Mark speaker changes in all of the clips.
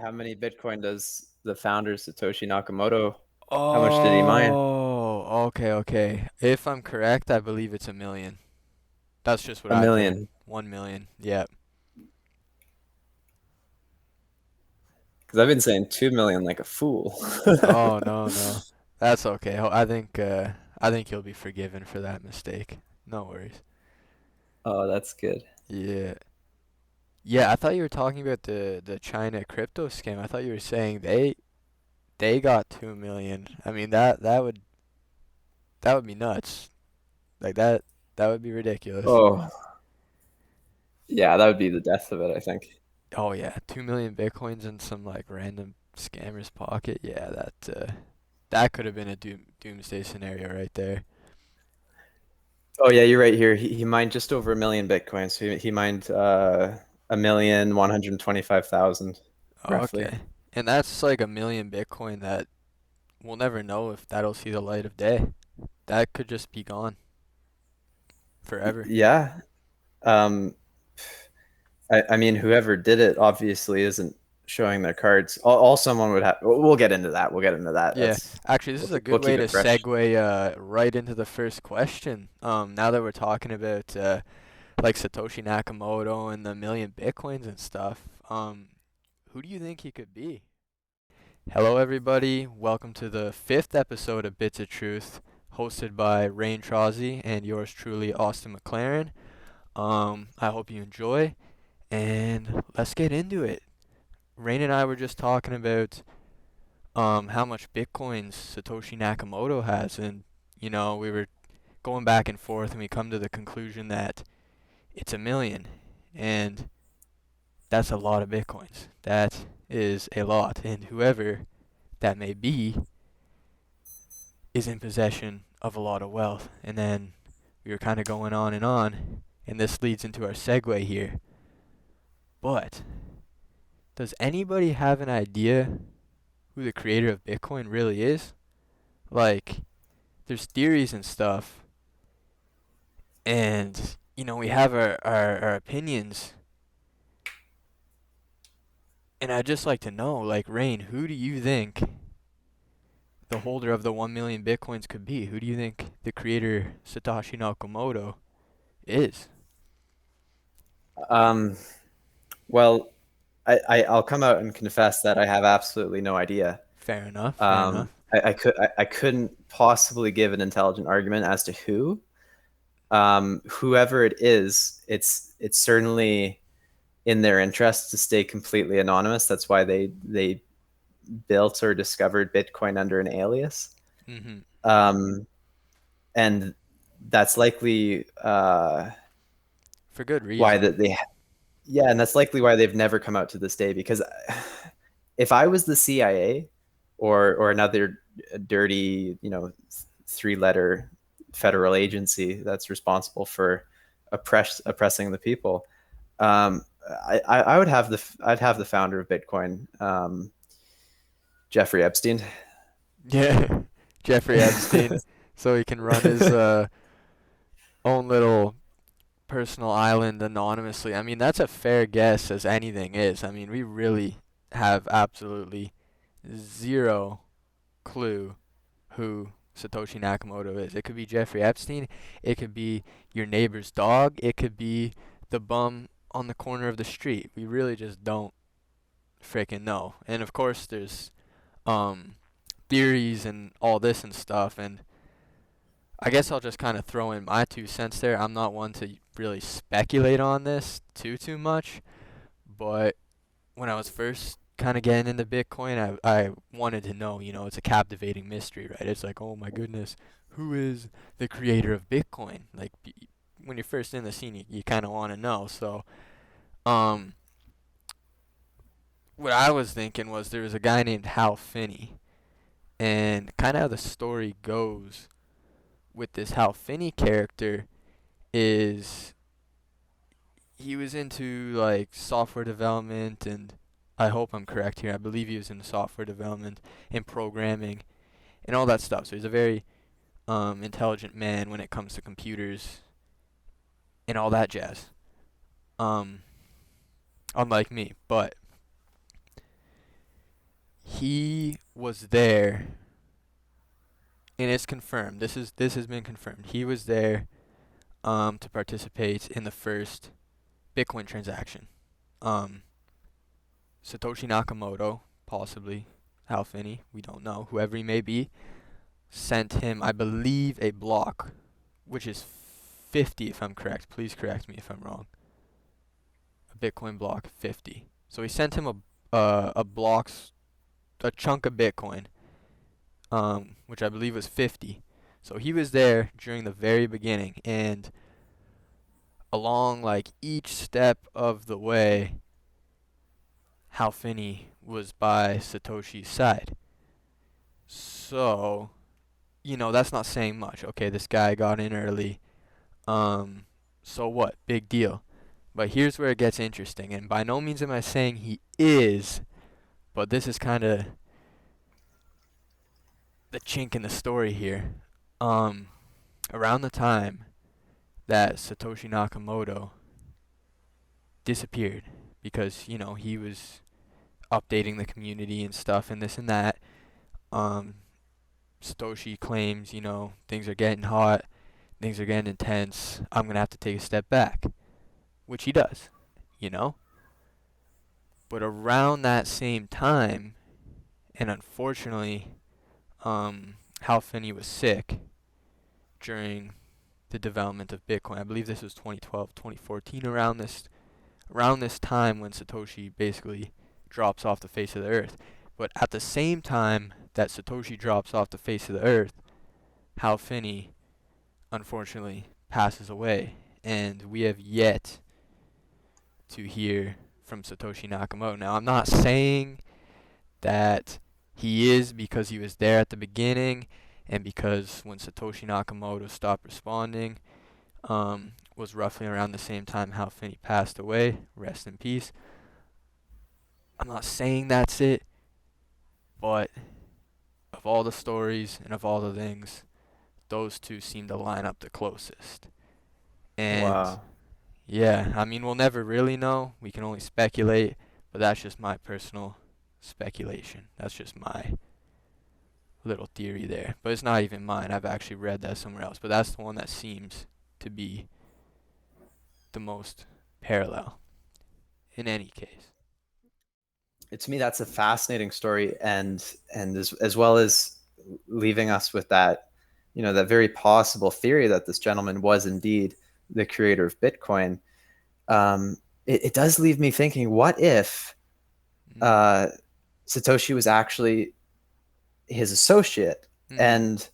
Speaker 1: How many Bitcoin does the founder Satoshi Nakamoto? How much did he mine?
Speaker 2: Oh, okay. If I'm correct, I believe it's 1 million. That's just what
Speaker 1: A
Speaker 2: I've heard.
Speaker 1: million.
Speaker 2: 1 million. Yep.
Speaker 1: Because I've been saying 2 million like a fool.
Speaker 2: Oh no. That's okay. I think he'll be forgiven for that mistake. No worries.
Speaker 1: Oh, that's good.
Speaker 2: Yeah. Yeah, I thought you were talking about the China crypto scam. I thought you were saying they got 2 million. I mean that would be nuts. Like that would be ridiculous.
Speaker 1: Oh, yeah, that would be the death of it, I think.
Speaker 2: Oh yeah, 2 million bitcoins in some like random scammer's pocket. Yeah, that could have been a doomsday scenario right there.
Speaker 1: Oh, yeah, you're right here. He mined just over a million Bitcoins. So he mined 1,125,000 roughly.
Speaker 2: Okay. And that's like 1 million bitcoin that we'll never know if that'll see the light of day. That could just be gone forever.
Speaker 1: Yeah. Um, I mean, whoever did it obviously isn't showing their cards. All someone would have. We'll get into that. We'll get into that.
Speaker 2: Yeah,
Speaker 1: That's
Speaker 2: actually, this is a
Speaker 1: we'll
Speaker 2: good way
Speaker 1: keep
Speaker 2: to
Speaker 1: it fresh.
Speaker 2: segue right into the first question. Now that we're talking about like Satoshi Nakamoto and the million bitcoins and stuff, who do you think he could be? Hello, everybody. Welcome to the fifth episode of Bits of Truth, hosted by Rain Trozzi and yours truly, Austin McLaren. I hope you enjoy, and let's get into it. Rain and I were just talking about how much bitcoins Satoshi Nakamoto has, and we were going back and forth, and we come to the conclusion that it's 1 million, and that's a lot of bitcoins. That is a lot, and whoever that may be is in possession of a lot of wealth. And then we were kind of going on, and this leads into our segue here. But does anybody have an idea who the creator of Bitcoin really is? Like, there's theories and stuff, and we have our opinions. And I'd just like to know, like, Rain, who do you think the holder of the 1 million bitcoins could be? Who do you think the creator Satoshi Nakamoto is?
Speaker 1: Um, well, I'll come out and confess that I have absolutely no idea.
Speaker 2: Fair enough.
Speaker 1: I couldn't possibly give an intelligent argument as to who. Whoever it is, it's certainly in their interest to stay completely anonymous. That's why they built or discovered Bitcoin under an alias.
Speaker 2: Mhm.
Speaker 1: Um, and that's likely
Speaker 2: For good
Speaker 1: why
Speaker 2: reason.
Speaker 1: that they yeah, and that's likely why they've never come out to this day. Because if I was the CIA or another dirty, three-letter federal agency that's responsible for oppressing the people, I would have I'd have the founder of Bitcoin, Jeffrey Epstein.
Speaker 2: Yeah. Jeffrey Epstein, so he can run his own little personal island anonymously. I mean, that's a fair guess as anything is. I mean, we really have absolutely zero clue who Satoshi Nakamoto is. It could be Jeffrey Epstein, it could be your neighbor's dog, it could be the bum on the corner of the street. We really just don't freaking know. And of course, there's um theories and all this and stuff, and I guess I'll just kind of throw in my 2 cents there. I'm not one to really speculate on this too much, but when I was first kind of getting into Bitcoin, I wanted to know, it's a captivating mystery, right? It's like, oh my goodness, who is the creator of Bitcoin? Like, when you're first in the scene, you kind of want to know. So, um, what I was thinking was there was a guy named Hal Finney, and kind of how the story goes with this Hal Finney character is he was into like software development, and I hope I'm correct here. I believe he was in software development and programming and all that stuff. So he's a very intelligent man when it comes to computers and all that jazz. Um, Unlike me, but He was there, and it's confirmed. This has been confirmed. He was there to participate in the first Bitcoin transaction. Um, Satoshi Nakamoto, possibly Hal Finney, we don't know, whoever he may be, sent him, I believe, a block, which is 50 if I'm correct. Please correct me if I'm wrong. A Bitcoin block 50. So he sent him a chunk of Bitcoin, which I believe was 50. So he was there during the very beginning, and along like each step of the way, Hal Finney was by Satoshi's side. So, that's not saying much. Okay, this guy got in early. Um, so what? Big deal. But here's where it gets interesting, and by no means am I saying he is, but this is kind of the chink in the story here. Um, Around the time that Satoshi Nakamoto disappeared, because he was updating the community and stuff and this and that. Um, Satoshi claims, things are getting hot, things are getting intense. I'm gonna have to take a step back, which he does, you know. But around that same time, and unfortunately, Hal Finney was sick during the development of Bitcoin. I believe this was 2012, 2014, around this time when Satoshi basically drops off the face of the earth. But at the same time that Satoshi drops off the face of the earth, Hal Finney unfortunately passes away, and we have yet to hear from Satoshi Nakamoto. Now, I'm not saying that he is because he was there at the beginning and because when Satoshi Nakamoto stopped responding, was roughly around the same time Hal Finney passed away. Rest in peace. I'm not saying that's it, but of all the stories and of all the things, those two seem to line up the closest. And
Speaker 1: Wow.
Speaker 2: yeah, I mean, we'll never really know. We can only speculate, but that's just my personal speculation. That's just my little theory there. But it's not even mine. I've actually read that somewhere else. But that's the one that seems to be the most parallel in any case.
Speaker 1: To me, that's a fascinating story, and as well as leaving us with that, that very possible theory that this gentleman was indeed the creator of Bitcoin. It does leave me thinking, what if
Speaker 2: Mm.
Speaker 1: uh, Satoshi was actually his associate,
Speaker 2: Mhm.
Speaker 1: and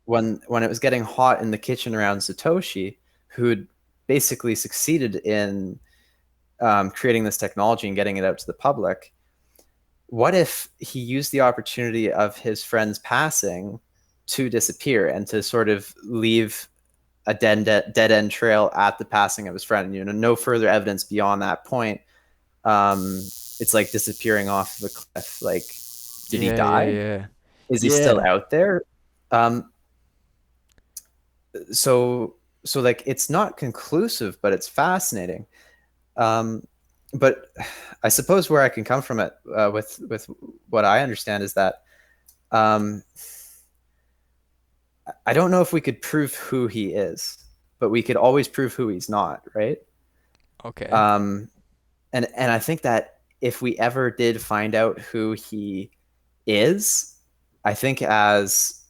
Speaker 1: when it was getting hot in the kitchen around Satoshi, who'd basically succeeded in creating this technology and getting it out to the public, what if he used the opportunity of his friend's passing to disappear and to sort of leave a dead end trail at the passing of his friend? No further evidence beyond that point. It's like disappearing off of a cliff. Like, did he
Speaker 2: Yeah, yeah,
Speaker 1: die?
Speaker 2: yeah.
Speaker 1: Is he still
Speaker 2: Yeah.
Speaker 1: out there? Um, so like, it's not conclusive, but it's fascinating. Um, but I suppose where I can come from it with what I understand is that um, I don't know if we could prove who he is, but we could always prove who he's not, right?
Speaker 2: Okay.
Speaker 1: Um, and I think that if we ever did find out who he is, I think as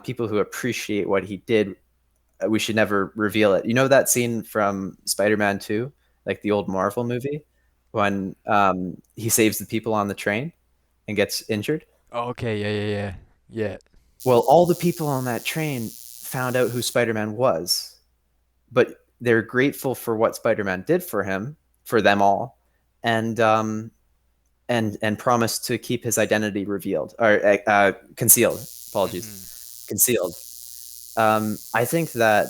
Speaker 1: people who appreciate what he did, we should never reveal it. You know that scene from Spider-Man 2, like the old Marvel movie, when he saves the people on the train and gets injured?
Speaker 2: Okay, yeah, yeah, yeah. Yeah.
Speaker 1: Well, all the people on that train found out who Spider-Man was, but they're grateful for what Spider-Man did for him, for them all, and promised to keep his identity revealed or concealed.
Speaker 2: Mhm.
Speaker 1: Apologies, concealed. I think that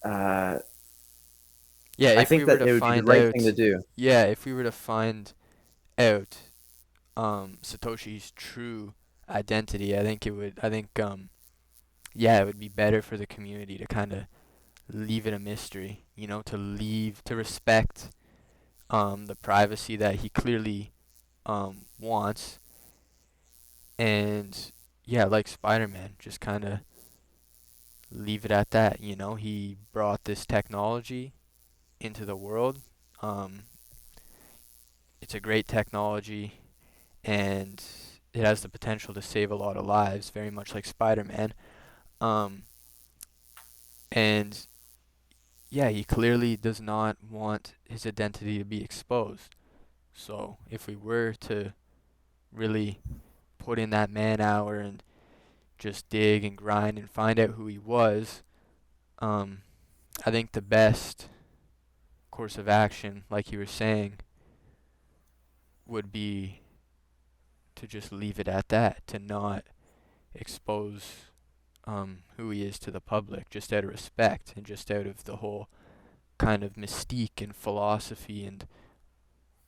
Speaker 1: uh,
Speaker 2: Yeah,
Speaker 1: I
Speaker 2: if we
Speaker 1: think
Speaker 2: were
Speaker 1: that
Speaker 2: to
Speaker 1: it would be the
Speaker 2: find
Speaker 1: right thing to
Speaker 2: out
Speaker 1: do.
Speaker 2: yeah, if we were to find out Satoshi's true identity, I think yeah, it would be better for the community to kind of leave it a mystery, to respect the privacy that he clearly wants, And yeah, like Spider-Man, just kind of leave it at that. He brought this technology into the world. Um, it's a great technology, and it has the potential to save a lot of lives, very much like Spider-Man. Um, and yeah, he clearly does not want his identity to be exposed. So if we were to really put in that man hour and just dig and grind and find out who he was, um, I think the best course of action, like you were saying, would be to just leave it at that, to not expose who he is to the public, just out of respect and just out of the whole kind of mystique and philosophy and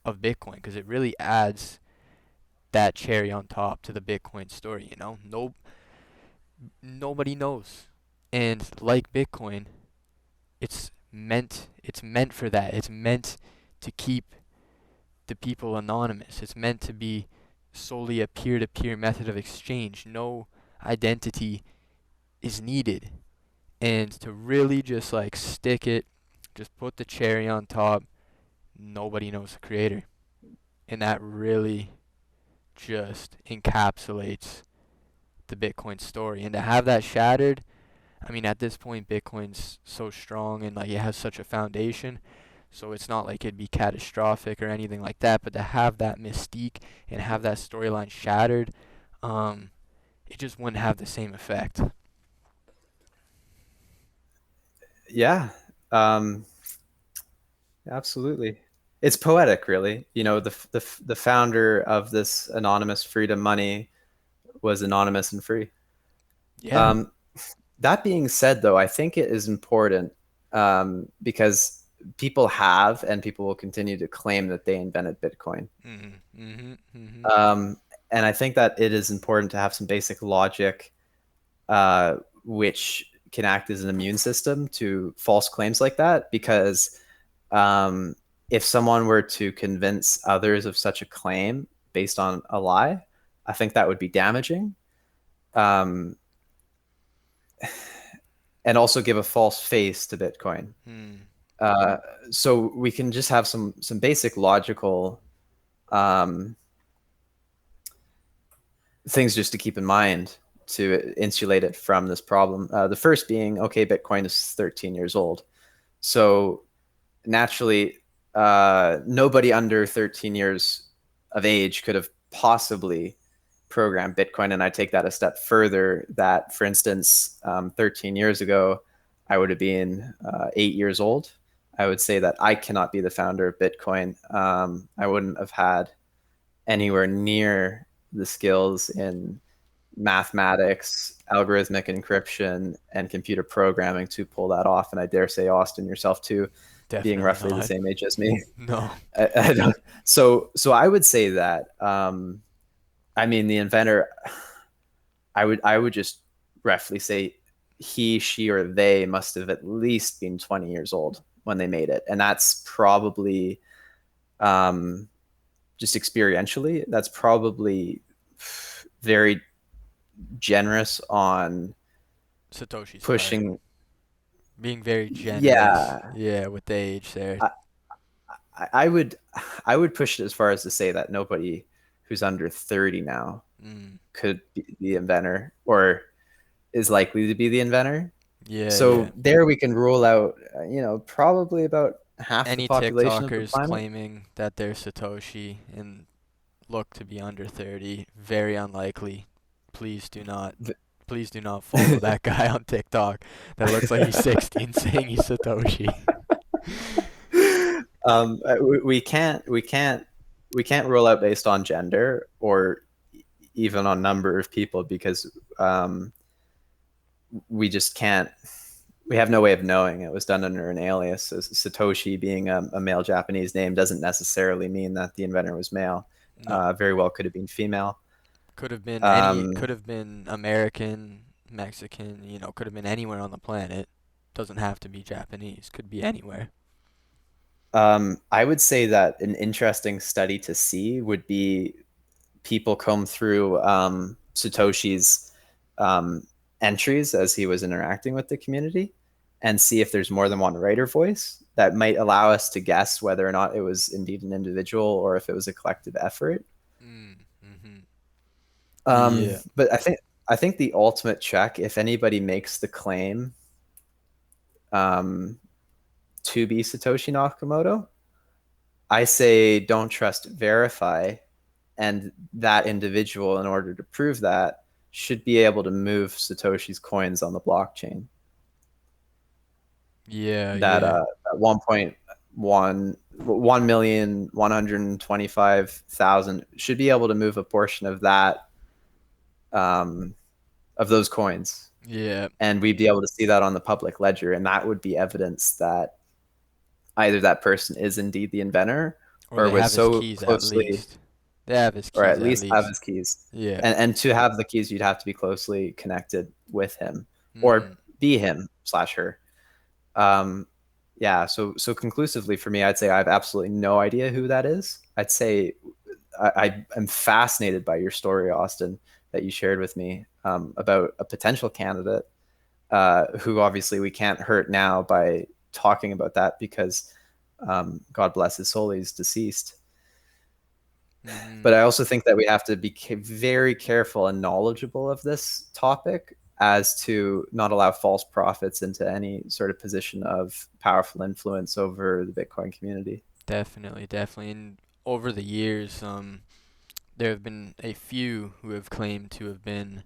Speaker 2: of Bitcoin, because it really adds that cherry on top to the Bitcoin story. Nobody knows, and like Bitcoin, it's meant for that. It's meant to keep the people anonymous. It's meant to be solely a peer-to-peer method of exchange. No identity is needed. And to really just like stick it, just put the cherry on top, nobody knows the creator. And that really just encapsulates the Bitcoin story. And to have that shattered, I mean, at this point, Bitcoin's so strong and like it has such a foundation. So it's not like it'd be catastrophic or anything like that. But to have that mystique and have that storyline shattered, um, it just wouldn't have the same effect.
Speaker 1: Yeah. Um, Absolutely. It's poetic, really. The founder of this anonymous freedom money was anonymous and free.
Speaker 2: Yeah.
Speaker 1: Um, that being said, though, I think it is important because people have and people will continue to claim that they invented Bitcoin.
Speaker 2: Mhm. Mhm. Mhm.
Speaker 1: Um, and I think that it is important to have some basic logic, which can act as an immune system to false claims like that. Because um, if someone were to convince others of such a claim based on a lie, I think that would be damaging. Um, and also give a false face to Bitcoin.
Speaker 2: Hmm.
Speaker 1: Uh, so we can just have some basic logical um, things just to keep in mind to insulate it from this problem. The first being, okay, Bitcoin is 13 years old. So naturally, nobody under 13 years of age could have possibly programmed Bitcoin. And I take that a step further that, for instance, 13 years ago, I would have been 8 years old. I would say that I cannot be the founder of Bitcoin. I wouldn't have had anywhere near the skills in mathematics, algorithmic encryption, and computer programming to pull that off. And I dare say, Austin, yourself too, being
Speaker 2: Definitely
Speaker 1: roughly the
Speaker 2: not.
Speaker 1: same age as me.
Speaker 2: No.
Speaker 1: I don't, so I would say that. I mean, the inventor. I would just roughly say he, she, or they must have at least been 20 years old when they made it, and that's probably um, just experientially. That's probably very generous on
Speaker 2: Satoshi's part.
Speaker 1: pushing.
Speaker 2: Being very generous.
Speaker 1: Yeah,
Speaker 2: Yeah, with the age there.
Speaker 1: I, I would push it as far as to say that nobody who's under 30 now
Speaker 2: Mm.
Speaker 1: could be the inventor or is likely to be the inventor.
Speaker 2: Yeah, yeah.
Speaker 1: So there we can rule out, probably about half the
Speaker 2: Any
Speaker 1: population of the
Speaker 2: TikTokers
Speaker 1: planet.
Speaker 2: claiming that they're Satoshi and look to be under 30, very unlikely. Please do not please do not follow that guy on TikTok that looks like he's 16 saying he's Satoshi.
Speaker 1: We can't rule out based on gender or even on number of people because we just can't. We have no way of knowing. It was done under an alias. So Satoshi being a male Japanese name doesn't necessarily mean that the inventor was male.
Speaker 2: No.
Speaker 1: Very well could have been female.
Speaker 2: Could
Speaker 1: Um,
Speaker 2: have been American, Mexican, could have been anywhere on the planet. Doesn't have to be Japanese, could be anywhere.
Speaker 1: I would say that an interesting study to see would be people comb through Satoshi's um, entries as he was interacting with the community and see if there's more than one writer voice that might allow us to guess whether or not it was indeed an individual or if it was a collective effort.
Speaker 2: Mm-hmm.
Speaker 1: Um,
Speaker 2: Yeah.
Speaker 1: but I think the ultimate check, if anybody makes the claim um, to be Satoshi Nakamoto, I say don't trust, verify, and that individual, in order to prove that, should be able to move Satoshi's coins on the blockchain.
Speaker 2: Yeah,
Speaker 1: That
Speaker 2: yeah.
Speaker 1: 1,125,000 should be able to move a portion of that um, of those coins,
Speaker 2: Yeah.
Speaker 1: and we'd be able to see that on the public ledger, and that would be evidence that either that person is indeed the inventor
Speaker 2: Or
Speaker 1: or
Speaker 2: they
Speaker 1: was
Speaker 2: have his
Speaker 1: so
Speaker 2: keys at
Speaker 1: closely,
Speaker 2: least. They have his
Speaker 1: or
Speaker 2: keys
Speaker 1: at
Speaker 2: at
Speaker 1: least have
Speaker 2: least.
Speaker 1: his keys.
Speaker 2: Yeah.
Speaker 1: And to have the keys, you'd have to be closely connected with him
Speaker 2: Mm-hmm.
Speaker 1: or be him slash her. Um, yeah. So conclusively for me, I'd say I have absolutely no idea who that is. I'd say I am fascinated by your story, Austin, that you shared with me about a potential candidate who obviously we can't hurt now by talking about that because God bless his soul, he's deceased.
Speaker 2: Mm-hmm.
Speaker 1: But I also think that we have to be very careful and knowledgeable of this topic as to not allow false prophets into any sort of position of powerful influence over the Bitcoin community.
Speaker 2: Definitely, definitely. And over the years, there have been a few who have claimed to have been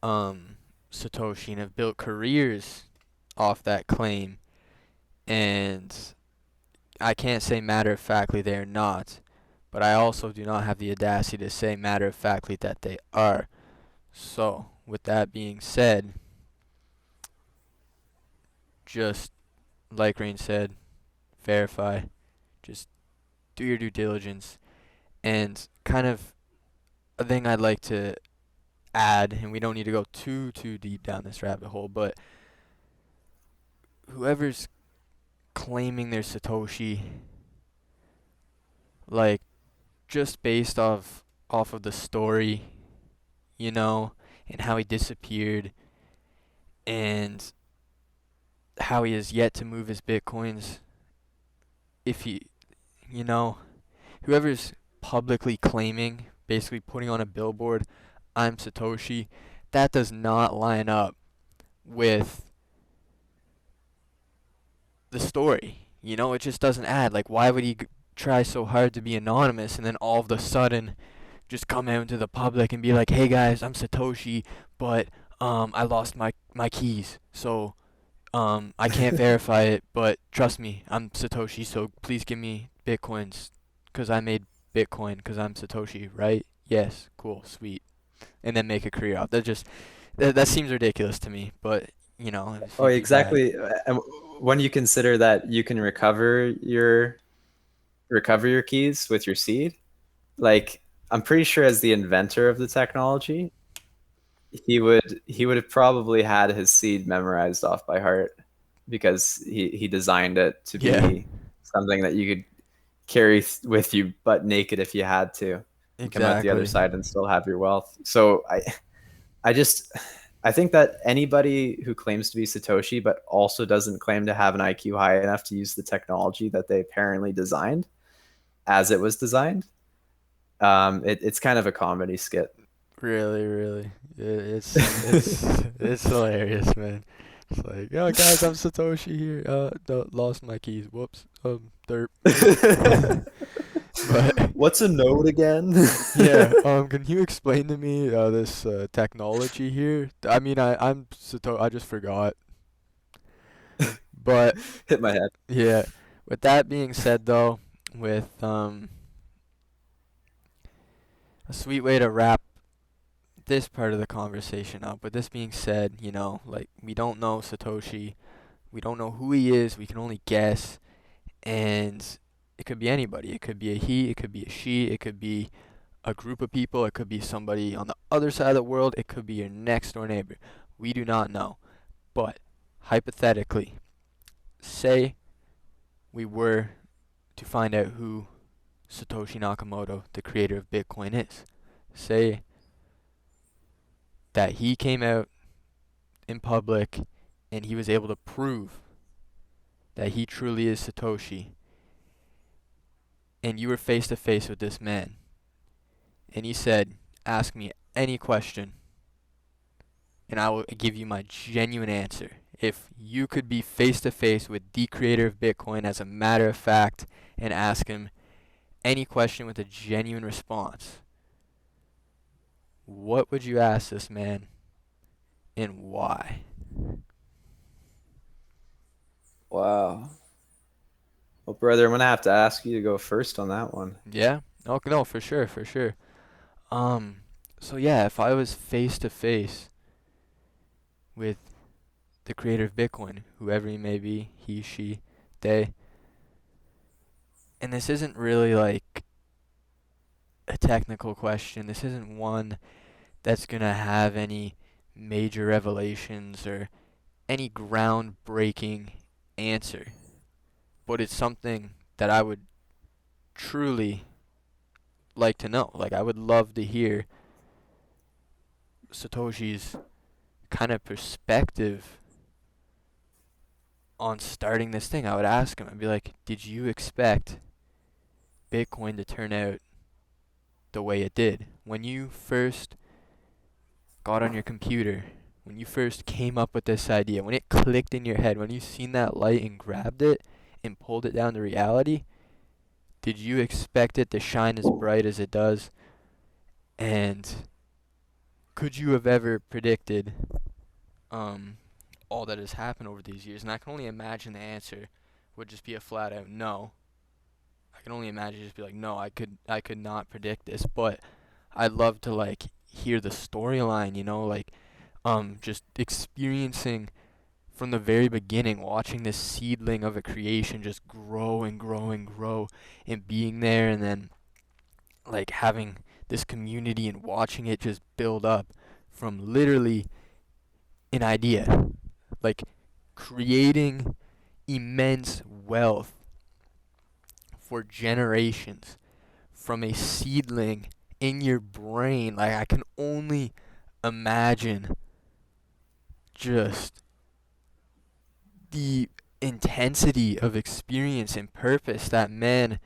Speaker 2: um Satoshi and have built careers off that claim. And I can't say matter of factly they are not, but I also do not have the audacity to say matter of factly that they are. So, with that being said, just like Rain said, verify, just do your due diligence, and kind of a thing I'd like to add, and we don't need to go too deep down this rabbit hole, but whoever's claiming they're Satoshi, like just based off of the story, you know, and how he disappeared and how he has yet to move his bitcoins, if he, you know, whoever's publicly claiming, basically putting on a billboard, I'm Satoshi, that does not line up with the story. You know, it just doesn't add. Like, why would he try so hard to be anonymous and then all of a sudden just come out into the public and be like, "Hey guys, I'm Satoshi, but I lost my keys, so I can't verify it, but trust me, I'm Satoshi, so please give me bitcoins, cause I made Bitcoin, cause I'm Satoshi, right? Yes, cool, sweet." And then make a career out. That seems ridiculous to me, but you know, if
Speaker 1: Oh,
Speaker 2: you do that,
Speaker 1: exactly. And when you consider that you can recover your keys with your seed, like I'm pretty sure as the inventor of the technology, he would have probably had his seed memorized off by heart because he designed it to
Speaker 2: yeah,
Speaker 1: be something that you could carry with you but naked if you had to and come out the other
Speaker 2: exactly.
Speaker 1: side and still have your wealth. So I think that anybody who claims to be Satoshi but also doesn't claim to have an IQ high enough to use the technology that they apparently designed as it was designed, it's kind of a comedy skit.
Speaker 2: Really, really. It's hilarious, man. It's like, yo guys, I'm Satoshi here. Lost my keys. Whoops. Derp. But
Speaker 1: What's a node again?
Speaker 2: yeah, can you explain to me this technology here? I mean, I'm Sato. I just forgot. But
Speaker 1: Hit my head.
Speaker 2: yeah, with that being said, though, with a sweet way to wrap this part of the conversation up. With this being said, you know, like we don't know Satoshi, we don't know who he is. We can only guess, and it could be anybody. It could be a he. It could be a she. It could be a group of people. It could be somebody on the other side of the world. It could be your next door neighbor. We do not know. But hypothetically, say we were to find out who Satoshi Nakamoto, the creator of Bitcoin, is. say that he came out in public and he was able to prove that he truly is Satoshi, and you were face to face with this man, and he said, "Ask me any question, and I will give you my genuine answer." If you could be face to face with the creator of Bitcoin as a matter of fact and ask him any question with a genuine response, what would you ask this man and why?
Speaker 1: Wow. Well, brother, I'm gonna have to ask you to go first on that one.
Speaker 2: Yeah? Okay, no, for sure, for sure. Um, so yeah, if I was face to face with the creator of Bitcoin, whoever he may be, he, she, they, and this isn't really like a technical question. This isn't one that's gonna have any major revelations or any groundbreaking answer, but it's something that I would truly like to know. Like, I would love to hear Satoshi's kind of perspective on starting this thing. I would ask him, I'd be like, did you expect Bitcoin to turn out the way it did? When you first got on your computer, when you first came up with this idea, when it clicked in your head, when you seen that light and grabbed it and pulled it down to reality, did you expect it to shine as bright as it does? And could you have ever predicted um, all that has happened over these years? And I can only imagine the answer would just be a flat out no. I can only imagine just be like, no, I could not predict this. But I'd love to like hear the storyline, like just experiencing from the very beginning, watching this seedling of a creation just grow and grow and grow, and being there, and then like having this community and watching it just build up from literally an idea, like creating immense wealth for generations from a seedling in your brain. Like, I can only imagine just the intensity of experience and purpose that man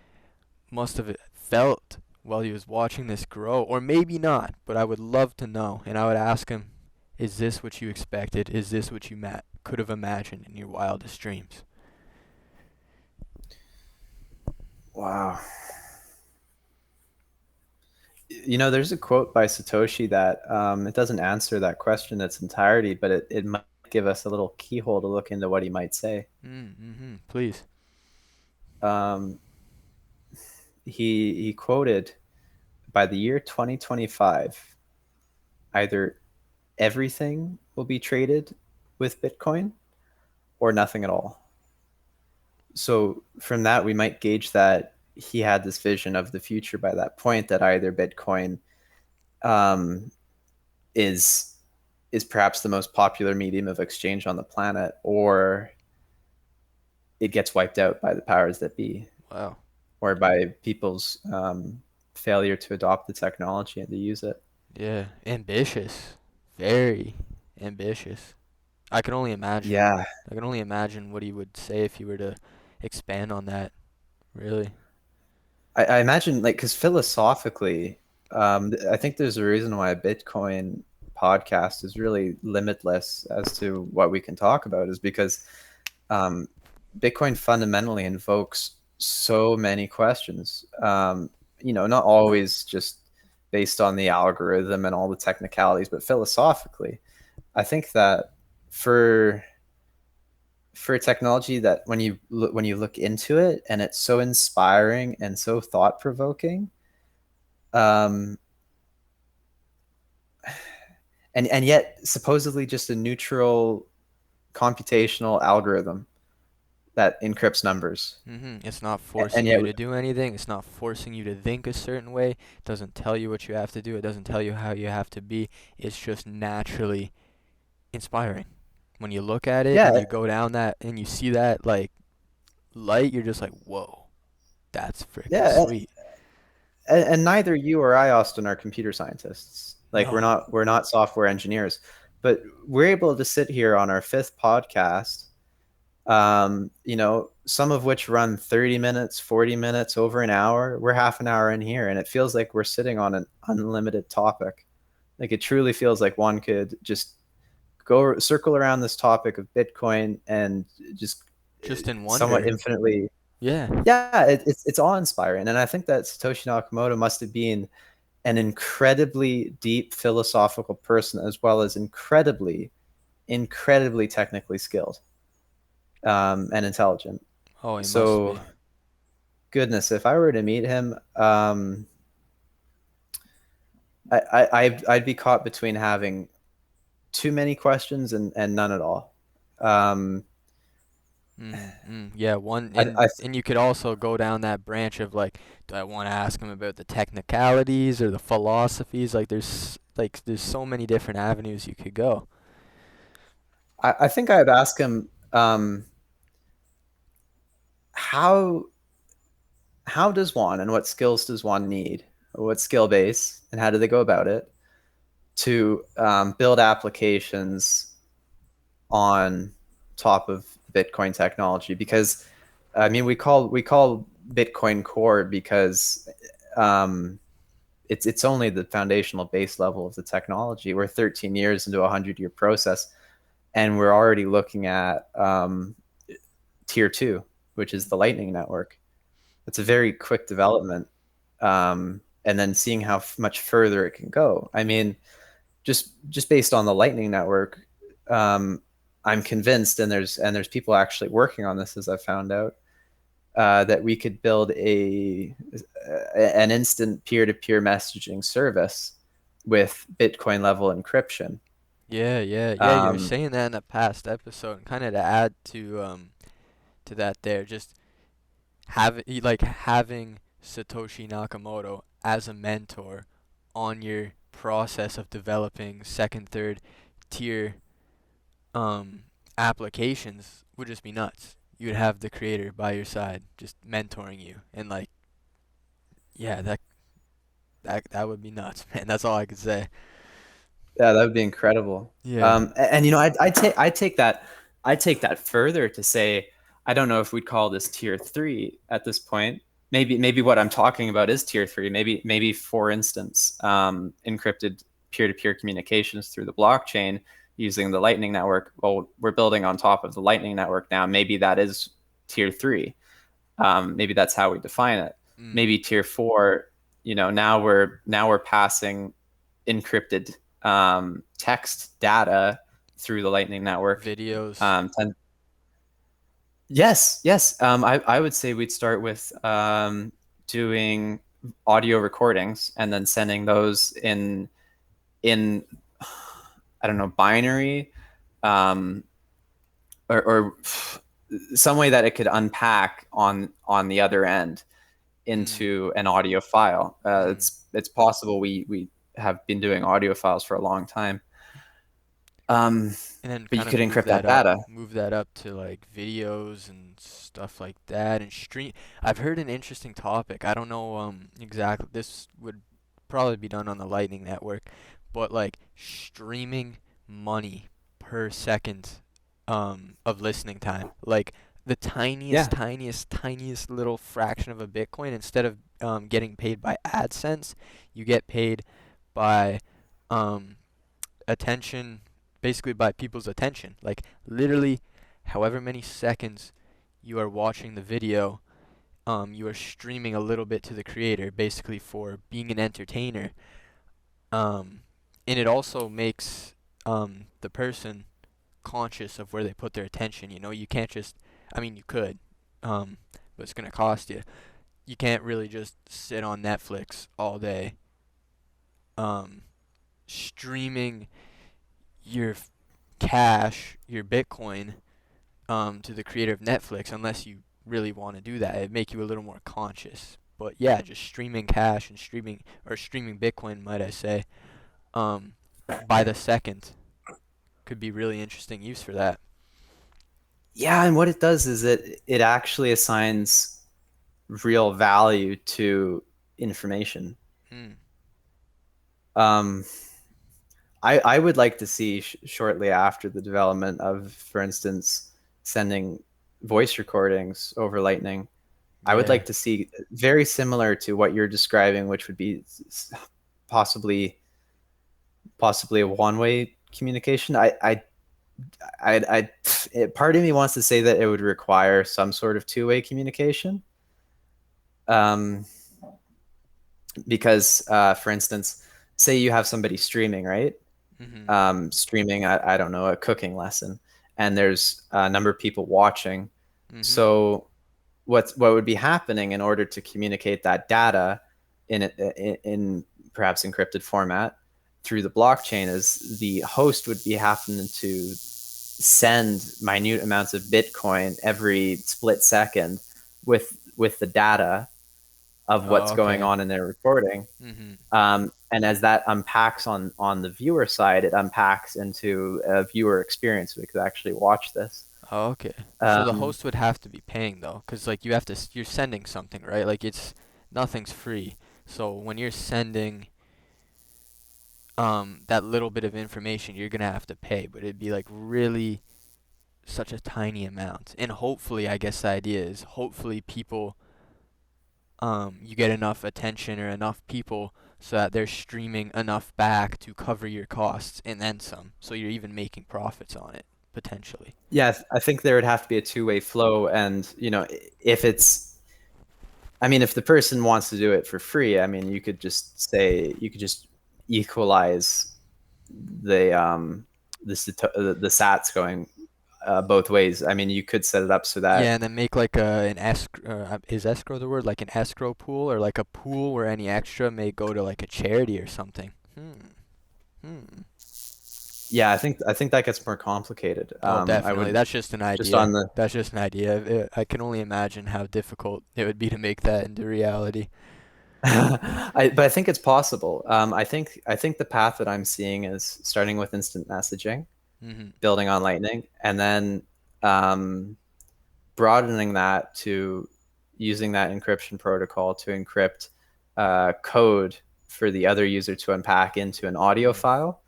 Speaker 2: must have felt while he was watching this grow. Or maybe not, but I would love to know. And I would ask him, is this what you expected? Is this what you could have imagined in your wildest dreams?
Speaker 1: Wow. There's a quote by Satoshi that it doesn't answer that question in its entirety, but it might give us a little keyhole to look into what he might say.
Speaker 2: Please.
Speaker 1: Um, he quoted, by the year 2025, either everything will be traded with Bitcoin or nothing at all. So from that, we might gauge that he had this vision of the future by that point, that either Bitcoin um, is perhaps the most popular medium of exchange on the planet, or it gets wiped out by the powers that be,
Speaker 2: Wow.
Speaker 1: or by people's failure to adopt the technology and to use it.
Speaker 2: Yeah. Ambitious. Very ambitious. I can only imagine.
Speaker 1: Yeah,
Speaker 2: I can only imagine what he would say if he were to expand on that. Really.
Speaker 1: I imagine, like, because philosophically, I think there's a reason why a Bitcoin podcast is really limitless as to what we can talk about, is because um, Bitcoin fundamentally invokes so many questions. Not always just based on the algorithm and all the technicalities, but philosophically, I think that for a technology that when you look into it and it's so inspiring and so thought provoking, um, and yet supposedly just a neutral computational algorithm that encrypts numbers.
Speaker 2: It's not
Speaker 1: And
Speaker 2: forcing
Speaker 1: yet,
Speaker 2: you to do anything. It's not forcing you to think a certain way. It doesn't tell you what you have to do. It doesn't tell you how you have to be. It's just naturally inspiring. When you look at it and
Speaker 1: yeah,
Speaker 2: you go down that and you see that like light, you're just like, whoa, that's freaking
Speaker 1: yeah,
Speaker 2: sweet.
Speaker 1: and neither you or I, Austin, are computer scientists. Like
Speaker 2: No.
Speaker 1: we're not software engineers, but we're able to sit here on our fifth podcast, some of which run 30 minutes, 40 minutes, over an hour. We're half an hour in here, and it feels like we're sitting on an unlimited topic. Like it truly feels like one could just go circle around this topic of Bitcoin and just
Speaker 2: Just in
Speaker 1: somewhat
Speaker 2: wonder.
Speaker 1: infinitely.
Speaker 2: Yeah.
Speaker 1: Yeah, it's awe inspiring, and I think that Satoshi Nakamoto must have been an incredibly deep philosophical person as well as incredibly technically skilled, and intelligent.
Speaker 2: Oh, he must
Speaker 1: So
Speaker 2: be.
Speaker 1: goodness, if I were to meet him, I'd be caught between having too many questions and none at all. Um,
Speaker 2: Yeah, one
Speaker 1: I, I
Speaker 2: and you could also go down that branch of like, do I want to ask him about the technicalities or the philosophies? There's so many different avenues you could go.
Speaker 1: I think I'd ask him, how does one, and what skills does one need? What skill base and how do they go about it to build applications on top of Bitcoin technology? Because I mean, we call Bitcoin core because um, it's only the foundational base level of the technology. We're 13 years into a 100-year process, and we're already looking at tier two, which is the Lightning Network. It's a very quick development, and then seeing how much further it can go. I mean, just based on the Lightning Network, um, I'm convinced, and there's people actually working on this, as I found out, that we could build an instant peer-to-peer messaging service with Bitcoin level encryption.
Speaker 2: Yeah, yeah, yeah. You were
Speaker 1: Um,
Speaker 2: saying that in a past episode, and kind of to add to that there, just having Satoshi Nakamoto as a mentor on your process of developing second, third tier um applications would just be nuts. You'd have the creator by your side just mentoring you and like yeah, that would be nuts, man. That's all I could say.
Speaker 1: yeah, that would be incredible.
Speaker 2: Yeah.
Speaker 1: And I take that further to say, I don't know if we'd call this tier three at this point. Maybe what I'm talking about is tier three. Maybe for instance, encrypted peer-to-peer communications through the blockchain using the Lightning Network. Well, we're building on top of the Lightning Network now. Maybe that is tier three. Maybe that's how we define it.
Speaker 2: Mm.
Speaker 1: Maybe tier four. Now we're passing encrypted text data through the Lightning Network.
Speaker 2: Videos.
Speaker 1: Yes. I would say we'd start with doing audio recordings and then sending those in I don't know, binary, um, or some way that it could unpack on the other end
Speaker 2: Mm.
Speaker 1: into an audio file.
Speaker 2: Mm.
Speaker 1: It's possible we have been doing audio files for a long time. Um,
Speaker 2: And then
Speaker 1: but you
Speaker 2: kind of
Speaker 1: could encrypt that data.
Speaker 2: move that up to like videos and stuff like that and stream. I've heard an interesting topic. I don't know exactly. This would probably be done on the Lightning Network, but like streaming money per second of listening time. Like the
Speaker 1: Yeah,
Speaker 2: tiniest little fraction of a Bitcoin, instead of getting paid by AdSense, you get paid by um attention, basically by people's attention. Like literally, however many seconds you are watching the video, you are streaming a little bit to the creator, basically for being an entertainer. Um, and it also makes the person conscious of where they put their attention. You know, you can't just, I mean, you could, but it's gonna cost you. You can't really just sit on Netflix all day, um, streaming your cash, your Bitcoin, to the creator of Netflix unless you really want to do that. It'd make you a little more conscious. But yeah, just streaming cash and streaming Bitcoin, might I say, um, by the second could be really interesting use for that.
Speaker 1: yeah. And what it does is it actually assigns real value to information.
Speaker 2: Hmm.
Speaker 1: Um, I would like to see shortly after the development of, for instance, sending voice recordings over Lightning. I would
Speaker 2: Yeah.
Speaker 1: like to see very similar to what you're describing, which would be possibly possibly a one-way communication. Part of me wants to say that it would require some sort of two-way communication. Um, because, for instance, say you have somebody streaming, right?
Speaker 2: Mm-hmm.
Speaker 1: Streaming, I don't know, a cooking lesson, and there's a number of people watching.
Speaker 2: Mm-hmm.
Speaker 1: So what would be happening in order to communicate that data in perhaps encrypted format through the blockchain is the host would be happening to send minute amounts of Bitcoin every split second with the data of what's
Speaker 2: Oh,
Speaker 1: going
Speaker 2: okay.
Speaker 1: on in their recording.
Speaker 2: Mm-hmm.
Speaker 1: And as that unpacks on the viewer side, it unpacks into a viewer experience. We could actually watch this.
Speaker 2: Oh, okay. So the
Speaker 1: Um,
Speaker 2: host would have to be paying though, 'cause like you have to you're sending something, right? Like it's nothing's free. So when you're sending that little bit of information, you're gonna have to pay, but it'd be like really such a tiny amount. And hopefully, I guess the idea is hopefully people you get enough attention or enough people so that they're streaming enough back to cover your costs and then some. So you're even making profits on it potentially.
Speaker 1: yeah, I think there would have to be a two-way flow, and if it's, I mean, if the person wants to do it for free, I mean, you could just equalize the sats going both ways. I mean, you could set it up so
Speaker 2: Yeah,
Speaker 1: that
Speaker 2: and then make like an escrow. Is escrow the word? Like an escrow pool or like a pool where any extra may go to like a charity or something. Hmm. Hmm.
Speaker 1: yeah, I think that gets more complicated.
Speaker 2: Oh,
Speaker 1: I
Speaker 2: definitely.
Speaker 1: would
Speaker 2: That's just an
Speaker 1: just
Speaker 2: idea.
Speaker 1: on the
Speaker 2: That's just an idea. I can only imagine how difficult it would be to make that into reality.
Speaker 1: but I think it's possible. I think the path that I'm seeing is starting with instant messaging,
Speaker 2: Mhm.
Speaker 1: building on Lightning, and then um, broadening that to using that encryption protocol to encrypt code for the other user to unpack into an audio
Speaker 2: Mm.
Speaker 1: file.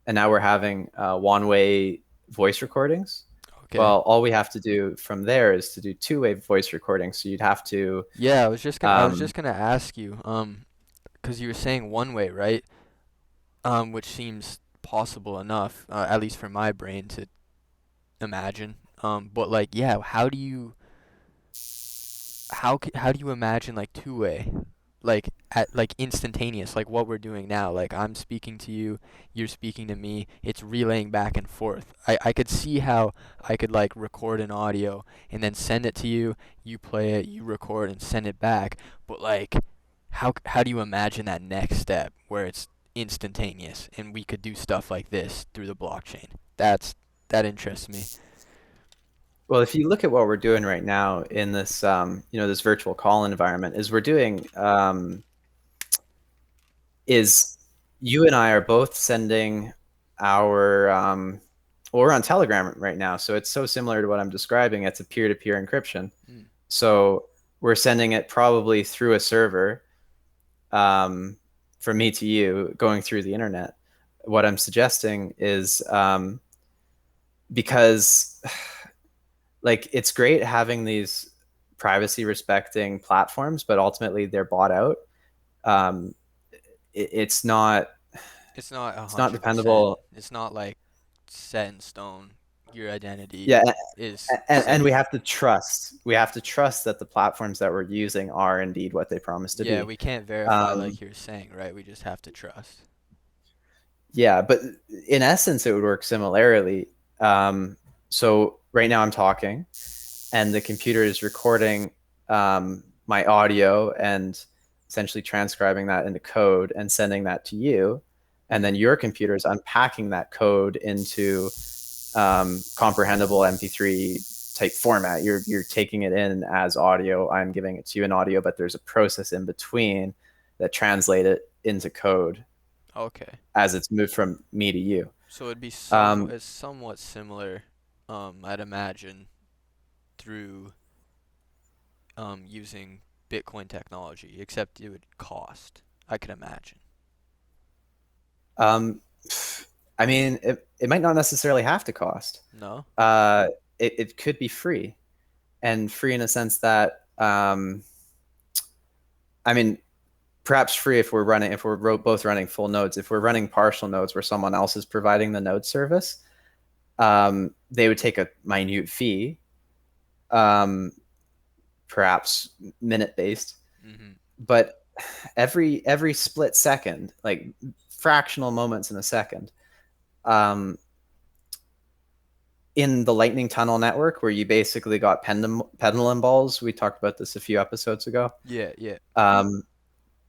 Speaker 1: And now we're having one-way voice recordings.
Speaker 2: Okay.
Speaker 1: Well, all we have to do from there is to do two-way voice recordings. So you'd have to,
Speaker 2: Yeah, I was
Speaker 1: um,
Speaker 2: just gonna ask you, 'cause you were saying one way, right? Which seems possible enough, at least for my brain to imagine. But like, yeah, how do you imagine like two-way? Like at like instantaneous, like what we're doing now. Like I'm speaking to you, you're speaking to me. It's relaying back and forth. I could see how I could like record an audio and then send it to you. You play it, you record and send it back. But like, how do you imagine that next step where it's instantaneous and we could do stuff like this through the blockchain? That interests me.
Speaker 1: well, if you look at what we're doing right now in this, this virtual call environment, is we're doing is you and I are both sending our well, we're on Telegram right now, so it's so similar to what I'm describing. It's a peer-to-peer encryption.
Speaker 2: Mm.
Speaker 1: So we're sending it probably through a server um, from me to you, going through the internet. What I'm suggesting is because, like, it's great having these privacy respecting platforms, but ultimately they're bought out. Um, it's not
Speaker 2: It's not
Speaker 1: it's not
Speaker 2: 100%.
Speaker 1: dependable.
Speaker 2: It's not like set in stone. Your identity
Speaker 1: Yeah,
Speaker 2: is
Speaker 1: and we
Speaker 2: safe.
Speaker 1: have to trust that the platforms that we're using are indeed what they promise to
Speaker 2: Yeah,
Speaker 1: be.
Speaker 2: we can't verify
Speaker 1: Um,
Speaker 2: like you're saying, right? We just have to trust.
Speaker 1: yeah, but in essence, it would work similarly. So right now I'm talking, and the computer is recording my audio and essentially transcribing that into code and sending that to you, and then
Speaker 2: Mhm.
Speaker 1: your computer is unpacking that code into comprehensible MP3 type format. You're taking it in as audio. I'm giving it to you in audio, but there's a process in between that translate it into code
Speaker 2: Okay.
Speaker 1: as it's moved from me to you.
Speaker 2: So it'd be
Speaker 1: Um,
Speaker 2: somewhat similar, I'd imagine, through using Bitcoin technology, except it would cost, I could imagine.
Speaker 1: Um, I mean, it might not necessarily have to cost.
Speaker 2: No?
Speaker 1: Uh, it could be free, and free in a sense that, I mean, perhaps free if we're both running full nodes. If we're running partial nodes where someone else is providing the node service, they would take a minute fee, um, perhaps minute based,
Speaker 2: Mm-hmm.
Speaker 1: but every split second, like fractional moments in a second, um, in the Lightning Tunnel network, where you basically got pendulum balls. We talked about this a few episodes ago.
Speaker 2: Yeah, yeah.
Speaker 1: Um,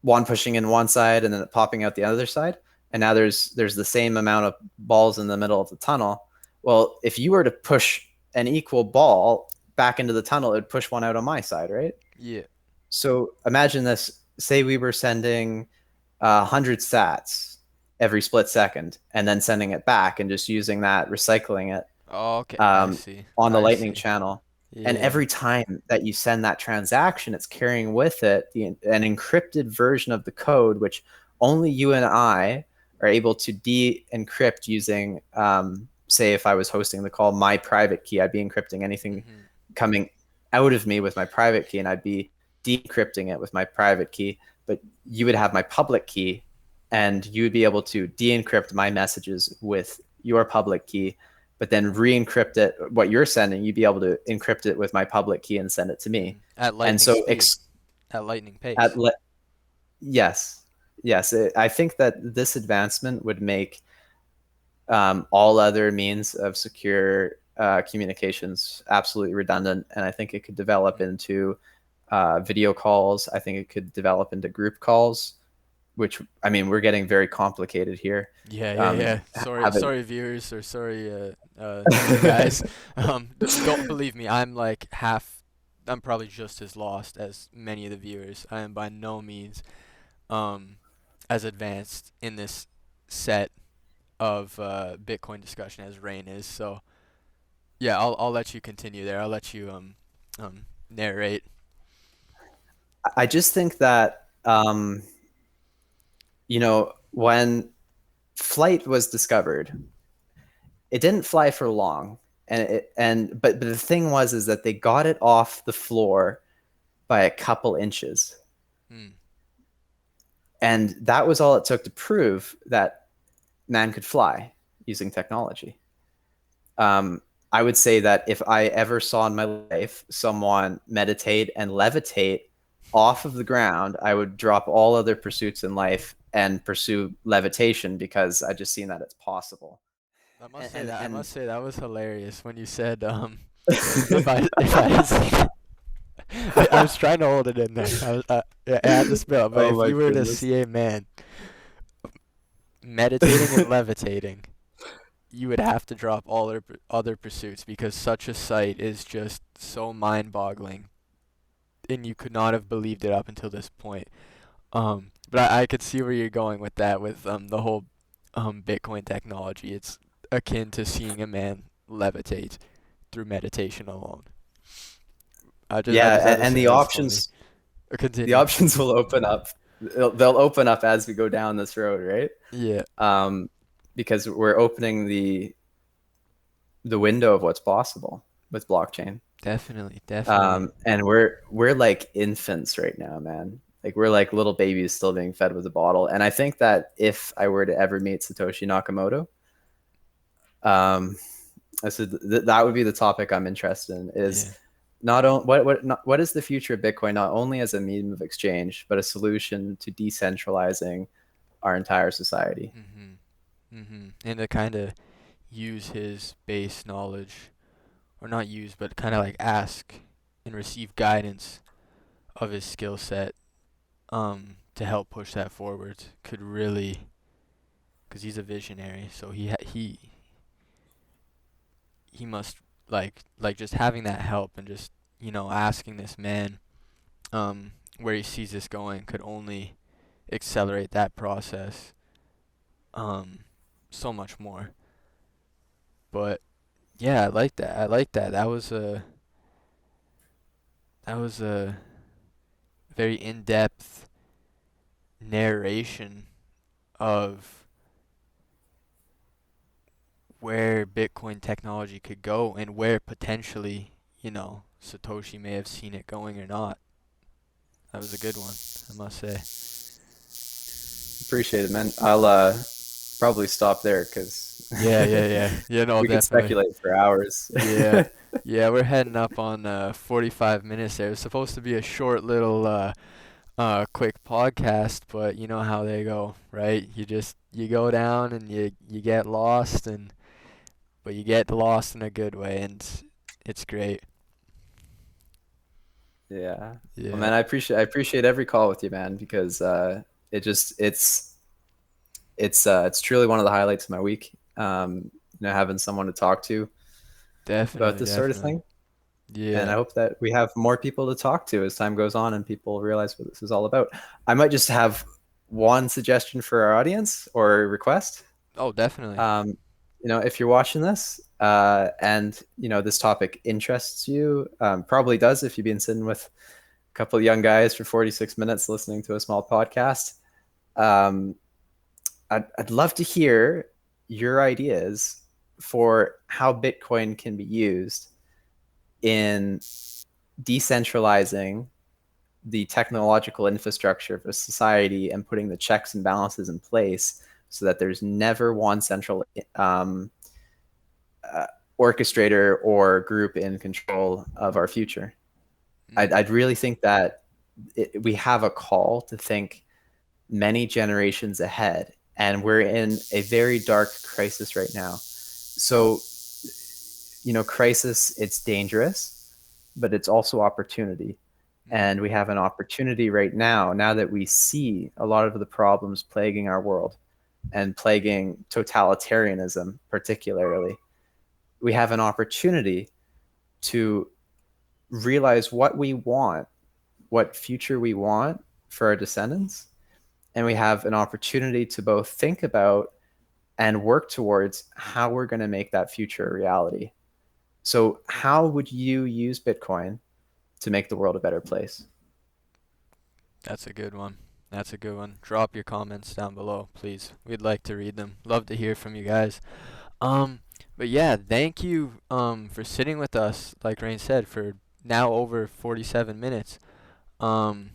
Speaker 1: one pushing in one side and then popping out the other side, and now there's the same amount of balls in the middle of the tunnel. Well, if you were to push an equal ball back into the tunnel, it would push one out on my side, right?
Speaker 2: Yeah.
Speaker 1: So imagine this. Say we were sending 100 sats every split second and then sending it back and just using that, recycling it,
Speaker 2: Oh, okay, I
Speaker 1: um,
Speaker 2: see.
Speaker 1: on the
Speaker 2: I
Speaker 1: Lightning
Speaker 2: see.
Speaker 1: channel. And
Speaker 2: Yeah.
Speaker 1: every time that you send that transaction, it's carrying with it an encrypted version of the code, which only you and I are able to de-encrypt using, say, if I was hosting the call, my private key. I'd be encrypting anything
Speaker 2: Mm-hmm.
Speaker 1: coming out of me with my private key, and I'd be decrypting it with my private key. But you would have my public key, and you would be able to de-encrypt my messages with your public key, but then re-encrypt it. What you're sending, you'd be able to encrypt it with my public key and send it to
Speaker 2: Mm-hmm.
Speaker 1: me.
Speaker 2: At
Speaker 1: And
Speaker 2: lightning
Speaker 1: so,
Speaker 2: speed, at lightning
Speaker 1: at
Speaker 2: pace.
Speaker 1: yes, yes, I think that this advancement would make, all other means of secure communications absolutely redundant, and I think it could develop
Speaker 2: Mm-hmm.
Speaker 1: into video calls. I think it could develop into group calls, which, I mean, we're getting very complicated here.
Speaker 2: Yeah, yeah,
Speaker 1: Um,
Speaker 2: yeah. Sorry,
Speaker 1: have it.
Speaker 2: sorry, viewers, or sorry, you guys. Don't believe me. I'm like half. I'm probably just as lost as many of the viewers. I am by no means um as advanced in this set of Bitcoin discussion as Rain is. So yeah, I'll let you continue there. I'll let you narrate.
Speaker 1: I just think that, when flight was discovered, it didn't fly for long, but the thing was is that they got it off the floor by a couple inches,
Speaker 2: Hmm.
Speaker 1: and that was all it took to prove that man could fly using technology. Um, I would say that if I ever saw in my life someone meditate and levitate off of the ground, I would drop all other pursuits in life and pursue levitation, because I just seen that it's possible.
Speaker 2: I
Speaker 1: And
Speaker 2: must say that was hilarious when you said if I see I was trying to hold it in there. I had to spill, but
Speaker 1: oh
Speaker 2: if
Speaker 1: my
Speaker 2: you were to
Speaker 1: goodness.
Speaker 2: see a man meditating and levitating, you would have to drop all other pursuits because such a sight is just so mind-boggling, and you could not have believed it up until this point. But I could see where you're going with that, with the whole Bitcoin technology. It's akin to seeing a man levitate through meditation alone. I
Speaker 1: Yeah,
Speaker 2: just had to
Speaker 1: and
Speaker 2: say that's funny.
Speaker 1: the
Speaker 2: Continue.
Speaker 1: options will open up. They'll open up as we go down this road, right?
Speaker 2: Yeah,
Speaker 1: Um, because we're opening the window of what's possible with blockchain.
Speaker 2: definitely, definitely.
Speaker 1: And we're like infants right now, man. Like, we're like little babies still being fed with a bottle. And I think that if I were to ever meet Satoshi Nakamoto, um, I said that would be the topic I'm interested in. Is
Speaker 2: Yeah.
Speaker 1: not on, what is the future of Bitcoin, not only as a medium of exchange, but a solution to decentralizing our entire society.
Speaker 2: Mhm. Mhm. And to kind of use his base knowledge, or not use, but kind of like ask and receive guidance of his skill set, to help push that forward could really, because he's a visionary, so he must like just having that help and just asking this man where he sees this going could only accelerate that process um so much more. But yeah, I like that. I like that. That was a very in-depth narration of where Bitcoin technology could go and where potentially, Satoshi may have seen it going or not. That was a good one, I must say.
Speaker 1: Appreciate it, man. I'll probably stop there because
Speaker 2: Yeah, yeah, yeah. Yeah, no,
Speaker 1: we could
Speaker 2: definitely.
Speaker 1: speculate for hours.
Speaker 2: Yeah. Yeah, we're heading up on 45 minutes there. It's supposed to be a short little quick podcast, but you know how they go, right? You go down and you get lost, but you get lost in a good way, and it's great.
Speaker 1: Yeah. Well,
Speaker 2: Yeah,
Speaker 1: man, I appreciate every call with you, man, because it just it's truly one of the highlights of my week. Having someone to talk to about
Speaker 2: definitely,
Speaker 1: this sort of
Speaker 2: definitely.
Speaker 1: thing. And I
Speaker 2: Yeah.
Speaker 1: hope that we have more people to talk to as time goes on and people realize what this is all about. I might just have one suggestion for our audience or request.
Speaker 2: Oh, definitely.
Speaker 1: Um, if you're watching this and this topic interests you, probably does if you've been sitting with a couple of young guys for 46 minutes listening to a small podcast. Um, I'd love to hear your ideas for how Bitcoin can be used in decentralizing the technological infrastructure of a society and putting the checks and balances in place so that there's never one central uh, orchestrator or group in control of our future.
Speaker 2: Mm.
Speaker 1: I'd really think that we have a call to think many generations ahead, and we're in a very dark crisis right now. So, crisis, it's dangerous, but it's also opportunity.
Speaker 2: Mm.
Speaker 1: And we have an opportunity right now that we see a lot of the problems plaguing our world and plaguing totalitarianism, particularly. We have an opportunity to realize what we want, what future we want for our descendants. And we have an opportunity to both think about and work towards how we're going to make that future a reality. So, how would you use Bitcoin to make the world a better place?
Speaker 2: That's a good one. That's a good one. Drop your comments down below, please. We'd like to read them. Love to hear from you guys. Um, but yeah, thank you for sitting with us, like Rain said, for now over 47 minutes. Um,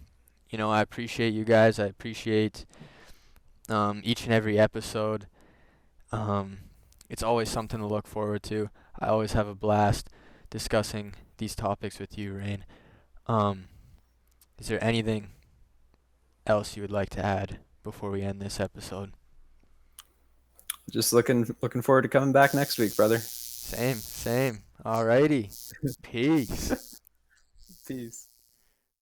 Speaker 2: I appreciate you guys. I appreciate each and every episode. Um, it's always something to look forward to. I always have a blast discussing these topics with you, Rain. Um, is there anything else you would like to add before we end this episode?
Speaker 1: Just looking forward to coming back next week, brother.
Speaker 2: Same, same. Alrighty. Peace.
Speaker 1: Peace.